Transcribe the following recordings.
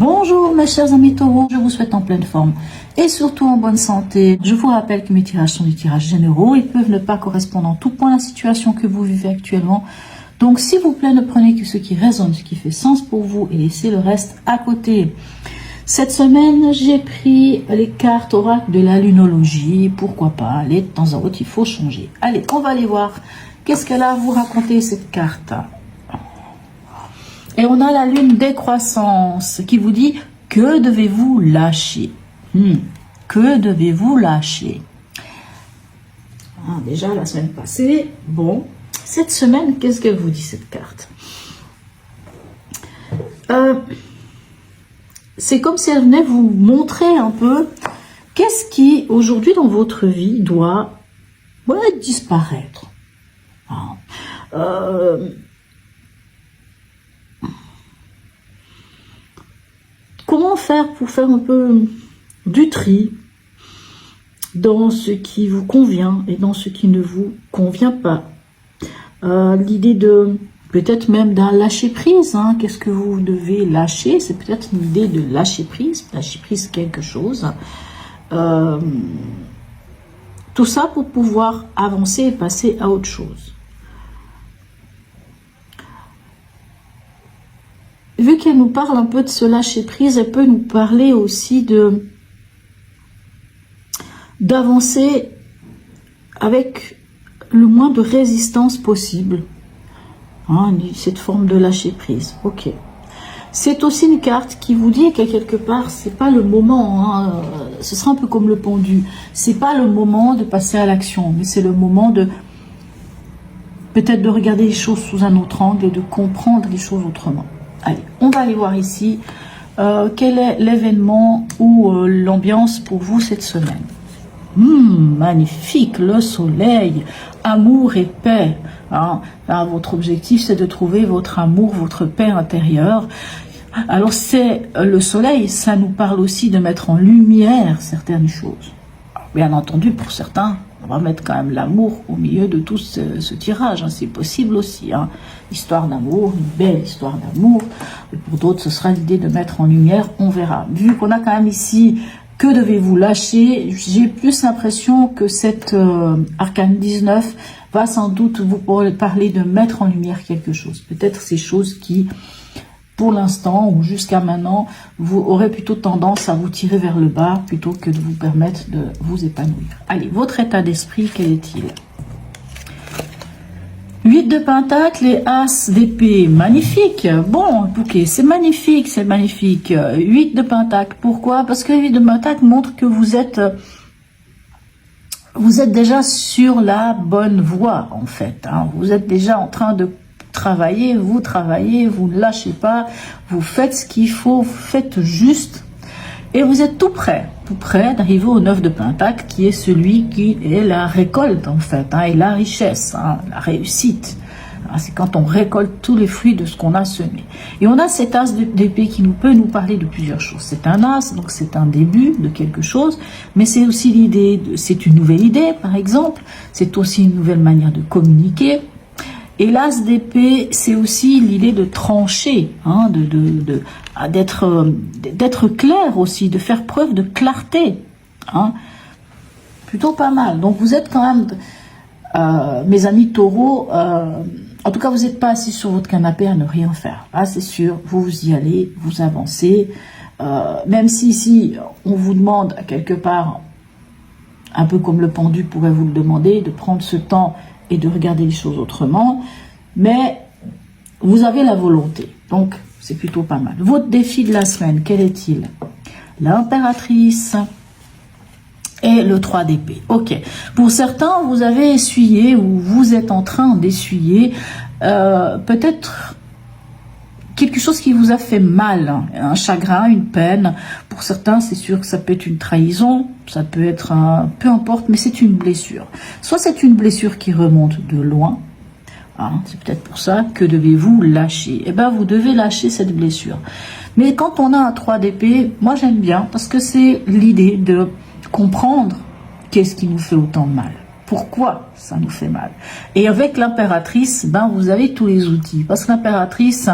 Bonjour mes chers amis taureaux, je vous souhaite en pleine forme et surtout en bonne santé. Je vous rappelle que mes tirages sont des tirages généraux, ils peuvent ne pas correspondre en tout point à la situation que vous vivez actuellement. Donc s'il vous plaît, ne prenez que ce qui résonne, ce qui fait sens pour vous et laissez le reste à côté. Cette semaine, j'ai pris les cartes oracles de la lunologie, pourquoi pas, allez, de temps en temps, il faut changer. Allez, on va aller voir qu'est-ce qu'elle a à vous raconter cette carte. Et on a la lune décroissance qui vous dit que devez-vous lâcher. Que devez-vous lâcher? Déjà la semaine passée, bon, cette semaine, qu'est-ce qu'elle vous dit cette carte? C'est comme si elle venait vous montrer un peu qu'est-ce qui aujourd'hui dans votre vie doit disparaître. Comment faire pour faire un peu du tri dans ce qui vous convient et dans ce qui ne vous convient pas. L'idée de peut-être même d'un lâcher prise. Qu'est-ce que vous devez lâcher? C'est peut-être une idée de lâcher prise quelque chose. Tout ça pour pouvoir avancer et passer à autre chose. Vu qu'elle nous parle un peu de ce lâcher prise, elle peut nous parler aussi d'avancer avec le moins de résistance possible. Cette forme de lâcher prise. Ok. C'est aussi une carte qui vous dit que quelque part, c'est pas le moment. Ce sera un peu comme le pendu. C'est pas le moment de passer à l'action, mais c'est le moment de peut-être de regarder les choses sous un autre angle et de comprendre les choses autrement. Allez, on va aller voir ici quel est l'événement ou l'ambiance pour vous cette semaine. Magnifique, le soleil, amour et paix. Votre objectif, c'est de trouver votre amour, votre paix intérieure. Alors, c'est le soleil, ça nous parle aussi de mettre en lumière certaines choses. Bien entendu, pour certains, on va mettre quand même l'amour au milieu de tout ce tirage. C'est possible aussi. Histoire d'amour, une belle histoire d'amour. Pour d'autres, ce sera l'idée de mettre en lumière, on verra. Vu qu'on a quand même ici, que devez-vous lâcher? J'ai plus l'impression que cette arcane 19 va sans doute vous parler de mettre en lumière quelque chose. Peut-être ces choses qui, pour l'instant ou jusqu'à maintenant, vous aurez plutôt tendance à vous tirer vers le bas plutôt que de vous permettre de vous épanouir. Allez, votre état d'esprit, quel est-il? 8 de pentacles et as d'épée. Magnifique. Bon, ok, c'est magnifique, c'est magnifique. 8 de pentacles. Pourquoi? Parce que 8 de pentacles montre que vous êtes déjà sur la bonne voie, en fait. Vous êtes déjà en train de travailler, vous ne lâchez pas, vous faites ce qu'il faut, vous faites juste. Et vous êtes tout près d'arriver au 9 de Pentacle, qui est celui qui est la récolte, en fait, et la richesse, la réussite. C'est quand on récolte tous les fruits de ce qu'on a semé. Et on a cet as d'épée qui peut nous parler de plusieurs choses. C'est un as, donc c'est un début de quelque chose, mais c'est aussi l'idée, c'est une nouvelle idée, par exemple, c'est aussi une nouvelle manière de communiquer. Et l'as d'épée, c'est aussi l'idée de trancher, d'être clair aussi, de faire preuve de clarté. Plutôt pas mal. Donc vous êtes quand même, mes amis taureaux, en tout cas vous n'êtes pas assis sur votre canapé à ne rien faire. C'est sûr, vous y allez, vous avancez. Même si ici, on vous demande quelque part, un peu comme le pendu pourrait vous le demander, de prendre ce temps et de regarder les choses autrement, mais vous avez la volonté, donc c'est plutôt pas mal. Votre défi de la semaine, quel est-il? L'impératrice et le 3 d'épée. Ok, pour certains, vous avez essuyé ou vous êtes en train d'essuyer peut-être quelque chose qui vous a fait mal, un chagrin, une peine. Pour certains, c'est sûr que ça peut être une trahison, ça peut être peu importe, mais c'est une blessure. Soit c'est une blessure qui remonte de loin, c'est peut-être pour ça que devez-vous lâcher. Eh bien, vous devez lâcher cette blessure. Mais quand on a un 3 d'épée, moi j'aime bien, parce que c'est l'idée de comprendre qu'est-ce qui nous fait autant de mal. Pourquoi ça nous fait mal? Et avec l'impératrice, vous avez tous les outils. Parce que l'impératrice,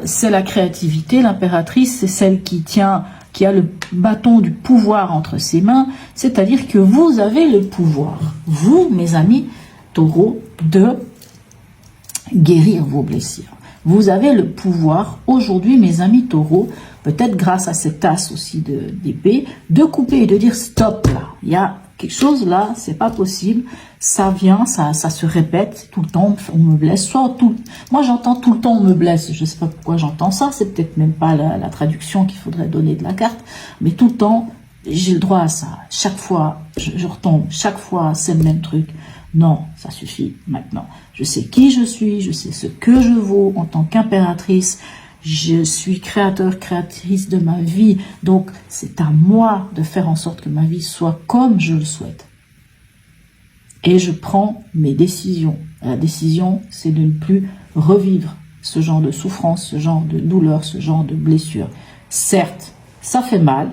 c'est la créativité. L'impératrice, c'est celle qui a le bâton du pouvoir entre ses mains, c'est-à-dire que vous avez le pouvoir, vous, mes amis taureaux, de guérir vos blessures. Vous avez le pouvoir, aujourd'hui, mes amis taureaux, peut-être grâce à cet as aussi d'épée, de couper et de dire stop là. Il y a quelque chose là, c'est pas possible, ça vient, ça se répète tout le temps, on me blesse, moi j'entends tout le temps on me blesse, je sais pas pourquoi j'entends ça, c'est peut-être même pas la traduction qu'il faudrait donner de la carte, mais tout le temps, j'ai le droit à ça, chaque fois, je retombe, chaque fois, c'est le même truc. Non, ça suffit maintenant. Je sais qui je suis, je sais ce que je vaux en tant qu'impératrice. Je suis créateur, créatrice de ma vie. Donc, c'est à moi de faire en sorte que ma vie soit comme je le souhaite. Et je prends mes décisions. La décision, c'est de ne plus revivre ce genre de souffrance, ce genre de douleur, ce genre de blessure. Certes, ça fait mal,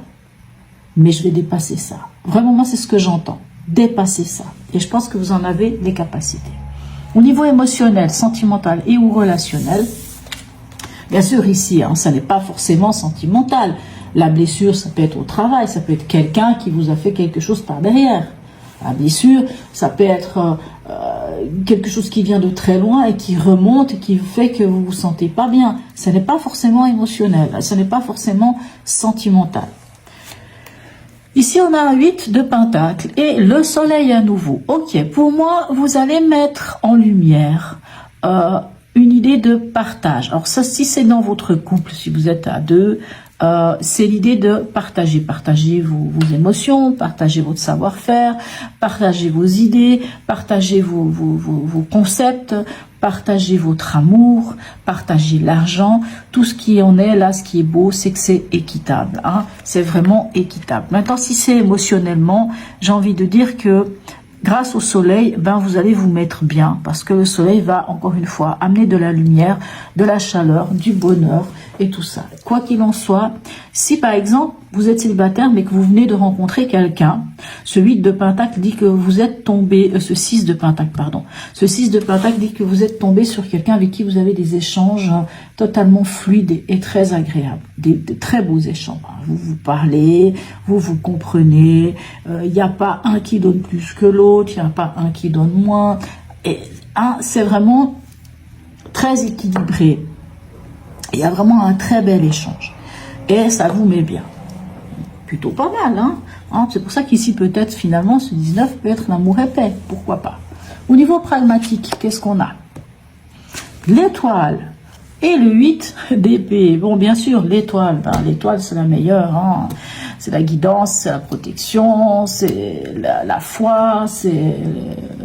mais je vais dépasser ça. Vraiment, moi, c'est ce que j'entends. Dépasser ça. Et je pense que vous en avez les capacités. Au niveau émotionnel, sentimental et ou relationnel, bien sûr ici, ça n'est pas forcément sentimental. La blessure, ça peut être au travail, ça peut être quelqu'un qui vous a fait quelque chose par derrière. La blessure, ça peut être quelque chose qui vient de très loin et qui remonte et qui fait que vous vous sentez pas bien. Ce n'est pas forcément émotionnel, ce n'est pas forcément sentimental. Ici, on a un 8 de pentacles et le soleil à nouveau. Ok, pour moi, vous allez mettre en lumière une idée de partage. Alors ça, si c'est dans votre couple, si vous êtes à deux, c'est l'idée de partager. Partager vos émotions, partager votre savoir-faire, partager vos idées, partager vos concepts, partager votre amour, partager l'argent, tout ce qui en est là, ce qui est beau, c'est que c'est équitable. C'est vraiment équitable. Maintenant, si c'est émotionnellement, j'ai envie de dire que grâce au soleil, vous allez vous mettre bien parce que le soleil va, encore une fois, amener de la lumière, de la chaleur, du bonheur et tout ça. Quoi qu'il en soit, si par exemple, vous êtes célibataire mais que vous venez de rencontrer quelqu'un, ce 8 de pentacle dit que vous êtes tombé, ce 6 de pentacle, pardon, ce 6 de pentacle dit que vous êtes tombé sur quelqu'un avec qui vous avez des échanges totalement fluides et très agréables, des très beaux échanges. Vous vous parlez, vous vous comprenez, il n'y a pas un qui donne plus que l'autre, il n'y a pas un qui donne moins, et c'est vraiment très équilibré. Il y a vraiment un très bel échange. Et ça vous met bien. Plutôt pas mal, c'est pour ça qu'ici, peut-être, finalement, ce 19 peut être l'amour épais. Pourquoi pas. Au niveau pragmatique, qu'est-ce qu'on a? L'étoile et le 8 d'épée. Bon, bien sûr, l'étoile. L'étoile, c'est la meilleure. C'est la guidance, c'est la protection, c'est la foi, c'est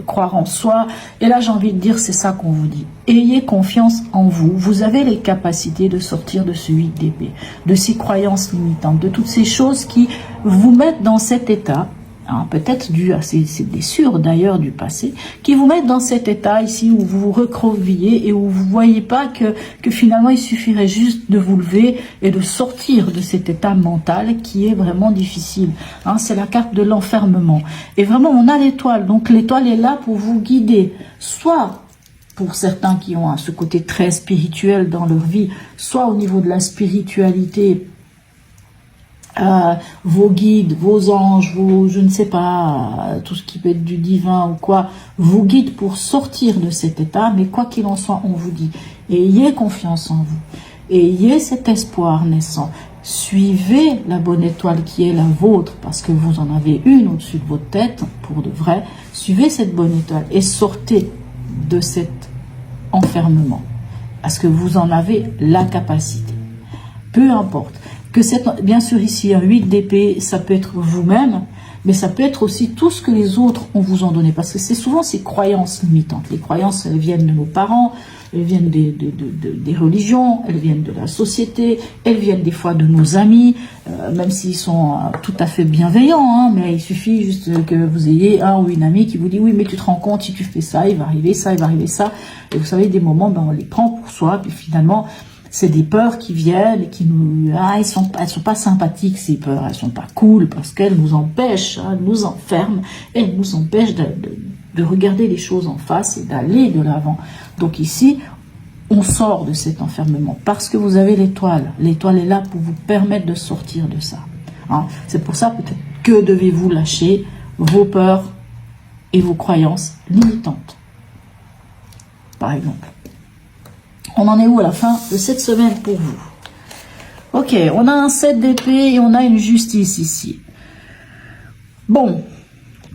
croire en soi. Et là, j'ai envie de dire, c'est ça qu'on vous dit. Ayez confiance en vous. Vous avez les capacités de sortir de ce 8 d'épée, de ces croyances limitantes, de toutes ces choses qui vous mettent dans cet état, peut-être dû à ces blessures d'ailleurs du passé, qui vous mettent dans cet état ici où vous vous recroquevillez et où vous ne voyez pas que finalement il suffirait juste de vous lever et de sortir de cet état mental qui est vraiment difficile. C'est la carte de l'enfermement. Et vraiment, on a l'étoile. Donc l'étoile est là pour vous guider, soit pour certains qui ont ce côté très spirituel dans leur vie, soit au niveau de la spiritualité, vos guides, vos anges, je ne sais pas, tout ce qui peut être du divin ou quoi, vous guident pour sortir de cet état, mais quoi qu'il en soit, on vous dit, ayez confiance en vous, ayez cet espoir naissant, suivez la bonne étoile qui est la vôtre, parce que vous en avez une au-dessus de votre tête, pour de vrai, suivez cette bonne étoile et sortez de cet enfermement, parce que vous en avez la capacité, peu importe. Bien sûr ici un 8 d'épée, ça peut être vous-même, mais ça peut être aussi tout ce que les autres vous ont donné, parce que c'est souvent ces croyances limitantes. Les croyances, elles viennent de nos parents, elles viennent des religions, elles viennent de la société, elles viennent des fois de nos amis, même s'ils sont tout à fait bienveillants, mais il suffit juste que vous ayez un ou une amie qui vous dit oui mais tu te rends compte, si tu fais ça, il va arriver ça, il va arriver ça, et vous savez, des moments, on les prend pour soi, puis finalement c'est des peurs qui viennent et qui nous... elles sont pas sympathiques, ces peurs. Elles sont pas cool parce qu'elles nous empêchent, elles nous enferment. Elles nous empêchent de regarder les choses en face et d'aller de l'avant. Donc ici, on sort de cet enfermement parce que vous avez l'étoile. L'étoile est là pour vous permettre de sortir de ça. Hein. C'est pour ça peut-être que devez-vous lâcher vos peurs et vos croyances limitantes. Par exemple. On en est où à la fin de cette semaine pour vous? Ok, on a un 7 d'épée et on a une justice ici. Bon,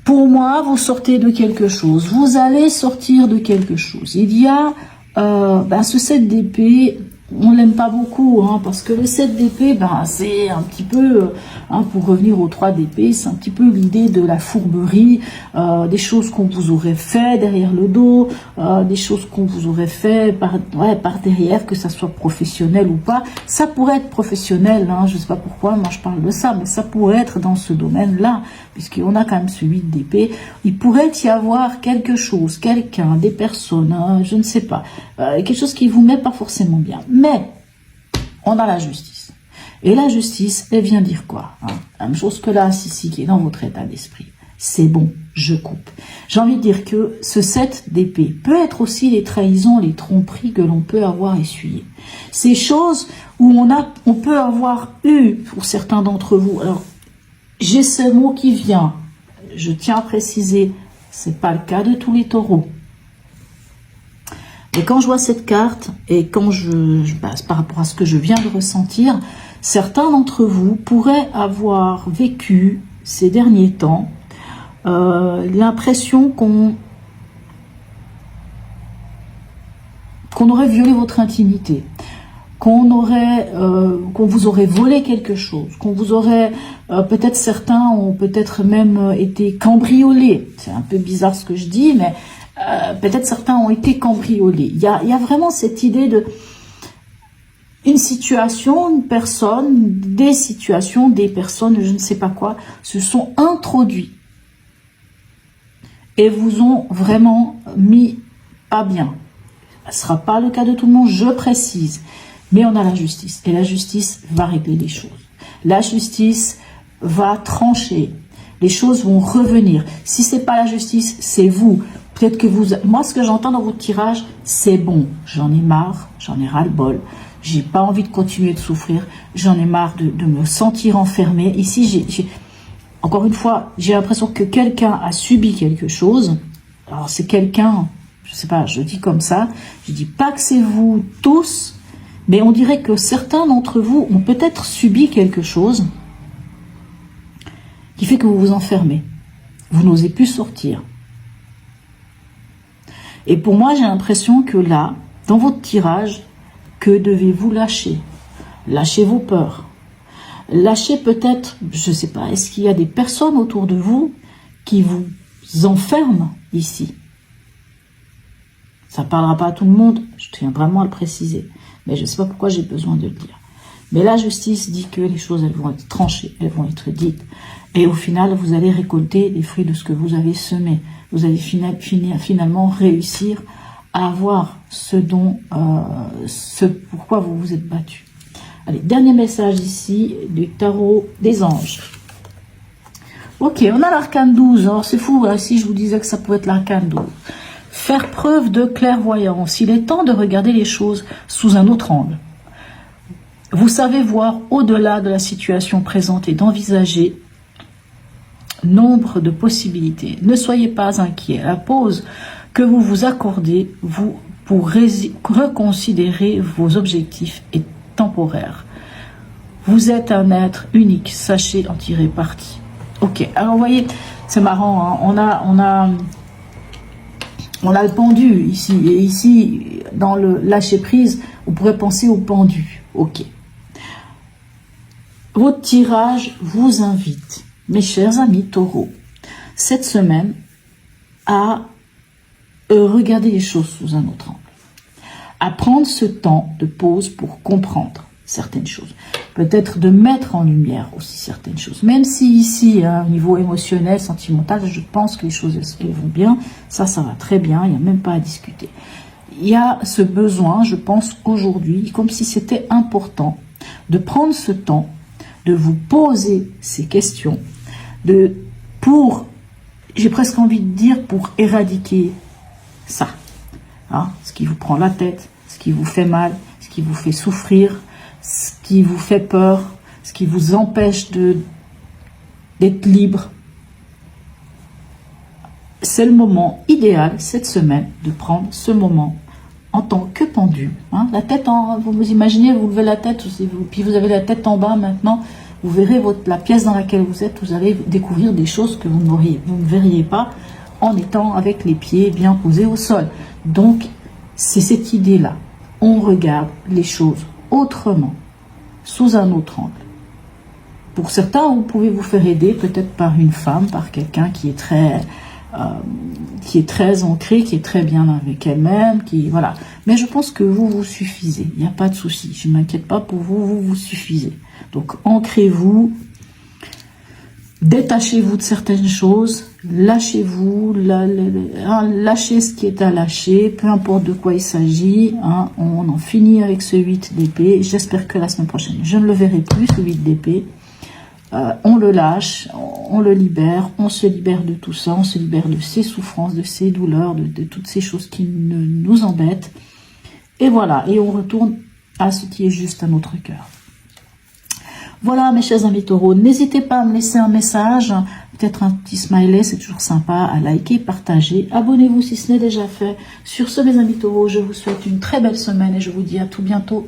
pour moi, vous sortez de quelque chose. Vous allez sortir de quelque chose. Il y a ce 7 d'épée, on l'aime pas beaucoup, hein, parce que le 7 d'épée, c'est un petit peu, pour revenir au 3 d'épée, c'est un petit peu l'idée de la fourberie, des choses qu'on vous aurait fait derrière le dos, des choses qu'on vous aurait fait par derrière, que ça soit professionnel ou pas. Ça pourrait être professionnel, hein, je sais pas pourquoi, moi je parle de ça, mais ça pourrait être dans ce domaine-là, puisqu'on a quand même ce 8 d'épée. Il pourrait y avoir quelque chose, quelqu'un, des personnes, je ne sais pas, quelque chose qui vous met pas forcément bien. Mais on a la justice. Et la justice, elle vient dire quoi, hein? La même chose que là, Sissi, qui est dans votre état d'esprit. C'est bon, je coupe. J'ai envie de dire que ce 7 d'épée peut être aussi les trahisons, les tromperies que l'on peut avoir essuyées. Ces choses où on peut avoir eu, pour certains d'entre vous, alors j'ai ce mot qui vient, je tiens à préciser, c'est pas le cas de tous les taureaux. Et quand je vois cette carte, et quand par rapport à ce que je viens de ressentir, certains d'entre vous pourraient avoir vécu ces derniers temps l'impression qu'on aurait violé votre intimité, qu'on vous aurait volé quelque chose, qu'on vous aurait, peut-être certains ont peut-être même été cambriolés. C'est un peu bizarre ce que je dis, mais peut-être certains ont été cambriolés. Il y a vraiment cette idée de une situation, une personne, des situations, des personnes, je ne sais pas quoi, se sont introduits et vous ont vraiment mis pas bien. Ce ne sera pas le cas de tout le monde, je précise. Mais on a la justice. Et la justice va régler les choses. La justice va trancher. Les choses vont revenir. Si ce n'est pas la justice, c'est vous. Peut-être que vous... Moi, ce que j'entends dans votre tirage, c'est bon. J'en ai marre, j'en ai ras-le-bol. J'ai pas envie de continuer de souffrir. J'en ai marre de me sentir enfermée. Ici, encore une fois, j'ai l'impression que quelqu'un a subi quelque chose. Alors, c'est quelqu'un, je sais pas, je dis comme ça. Je dis pas que c'est vous tous, mais on dirait que certains d'entre vous ont peut-être subi quelque chose qui fait que vous vous enfermez. Vous n'osez plus sortir. Et pour moi, j'ai l'impression que là, dans votre tirage, que devez-vous lâcher? Lâchez vos peurs. Lâchez peut-être, je ne sais pas, est-ce qu'il y a des personnes autour de vous qui vous enferment ici? Ça ne parlera pas à tout le monde, je tiens vraiment à le préciser. Mais je ne sais pas pourquoi j'ai besoin de le dire. Mais la justice dit que les choses, elles vont être tranchées, elles vont être dites. Et au final, vous allez récolter les fruits de ce que vous avez semé. Vous allez finalement réussir à avoir ce pourquoi vous vous êtes battu. Allez, dernier message ici du tarot des anges. Ok, on a l'arcane 12. Alors c'est fou, hein, si je vous disais que ça pouvait être l'arcane 12. Faire preuve de clairvoyance. Il est temps de regarder les choses sous un autre angle. Vous savez voir au-delà de la situation présente et d'envisager nombre de possibilités. Ne soyez pas inquiets. La pause que vous vous accordez pour reconsidérer vos objectifs est temporaire. Vous êtes un être unique, sachez en tirer parti. Ok, alors vous voyez, c'est marrant, hein, on a le pendu ici, et ici, dans le lâcher prise, on pourrait penser au pendu. Ok. Votre tirage vous invite, mes chers amis taureaux, cette semaine, à regarder les choses sous un autre angle. À prendre ce temps de pause pour comprendre certaines choses. Peut-être de mettre en lumière aussi certaines choses. Même si ici, hein, au niveau émotionnel, sentimental, je pense que les choses elles vont bien. Ça va très bien, il n'y a même pas à discuter. Il y a ce besoin, je pense, aujourd'hui, comme si c'était important, de prendre ce temps, de vous poser ces questions, j'ai presque envie de dire, pour éradiquer ça. Hein, ce qui vous prend la tête, ce qui vous fait mal, ce qui vous fait souffrir, ce qui vous fait peur, ce qui vous empêche d'être libre. C'est le moment idéal cette semaine de prendre ce moment en tant que pendu. Hein, la tête vous vous imaginez, vous levez la tête, puis vous avez la tête en bas maintenant, vous verrez la pièce dans laquelle vous êtes, vous allez découvrir des choses que vous ne verriez pas en étant avec les pieds bien posés au sol. Donc, c'est cette idée-là. On regarde les choses autrement, sous un autre angle. Pour certains, vous pouvez vous faire aider peut-être par une femme, par quelqu'un qui est très ancrée, qui est très bien avec elle-même, voilà. Mais je pense que vous vous suffisez. Il n'y a pas de souci. Je ne m'inquiète pas pour vous, vous vous suffisez. Donc, ancrez-vous, détachez-vous de certaines choses, lâchez-vous, lâchez ce qui est à lâcher, peu importe de quoi il s'agit. Hein, on en finit avec ce 8 d'épée. J'espère que la semaine prochaine, je ne le verrai plus, ce 8 d'épée. On le lâche, on le libère, on se libère de tout ça, on se libère de ses souffrances, de ses douleurs, de toutes ces choses qui nous embêtent. Et voilà, et on retourne à ce qui est juste à notre cœur. Voilà mes chers amis taureaux, n'hésitez pas à me laisser un message, peut-être un petit smiley, c'est toujours sympa, à liker, partager, abonnez-vous si ce n'est déjà fait. Sur ce mes amis taureaux, je vous souhaite une très belle semaine et je vous dis à tout bientôt.